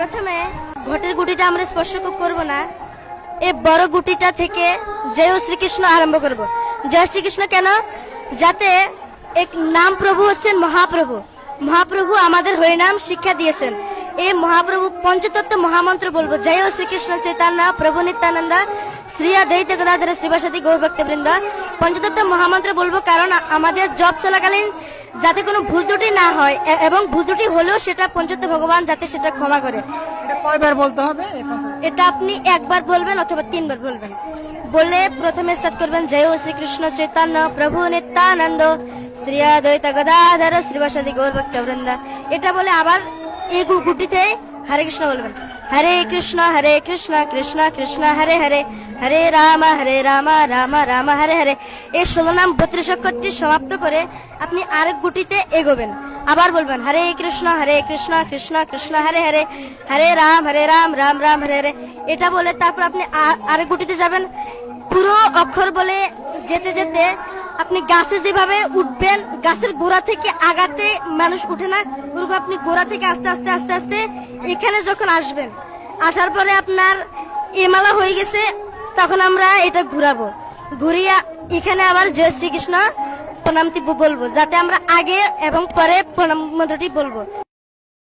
প্রথমে ঘটের গুটিটা আমরা স্পর্শ করব না, এই বড় গুটিটা থেকে জয় শ্রীকৃষ্ণ আরম্ভ করব। জয় শ্রীকৃষ্ণ কেন? যাতে এক নাম প্রভু হচ্ছেন মহাপ্রভু। মহাপ্রভু আমাদের হরিনাম শিক্ষা দিয়েছেন। এই মহাপ্রভু পঞ্চতত্ত্ব মহামন্ত্র বলবো, জয় শ্রীকৃষ্ণ চৈতন্য প্রভু নিত্যানন্দ শ্রী অদ্বৈত গদাধর শ্রীবাসাদি গৌরভক্তবৃন্দ। পঞ্চতত্ত্ব মহামন্ত্র বলবো কারণ আমাদের জপ চলাকালীন যাতে কোনো ভুল ত্রুটি না হয়, এবং ভুল ত্রুটি হলেও সেটা পঞ্চতত্ত্ব ভগবান যাতে সেটা ক্ষমা করে। কয়বার বলতে হবে? এটা আপনি একবার বলবেন অথবা 3 বার বলবেন। বলে প্রথমে স্টার্ট করবেন, জয় শ্রীকৃষ্ণ চৈতন্য প্রভু নিত্যানন্দ শ্রী অদ্বৈত গদাধর শ্রীবাসাদি গৌরভক্তবৃন্দ। এটা বলে আবার এই গুটিতে হরে কৃষ্ণ বলবেন, হরে কৃষ্ণ কৃষ্ণ কৃষ্ণ হরে হরে, হরে রাম রাম রাম হরে হরে। এই 16 নাম 32 অক্ষরটি সমাপ্ত করে আপনি আরেক গুটিতে এগোবেন। আবার বলবেন, হরে কৃষ্ণ কৃষ্ণ কৃষ্ণ হরে হরে, হরে রাম রাম রাম হরে হরে। এটা বলে তারপর আপনি আরেক গুটিতে যাবেন। পুরো অক্ষর বলে যেতে যেতে আপনি গাছে যেভাবে উঠবেন, গাছের গোড়া থেকে আগাতে মানুষ উঠে না, ওরকম আপনি গোড়া থেকে আস্তে আস্তে আস্তে আস্তে এখানে যখন আসবেন, আসার পরে আপনার এমালা হয়ে গেছে, তখন আমরা এটা ঘুরাবো। ঘুরিয়ে এখানে আবার জয় শ্রীকৃষ্ণ প্রণামটি বলবো, যাতে আমরা আগে এবং পরে প্রণাম মন্ত্রটি বলবো।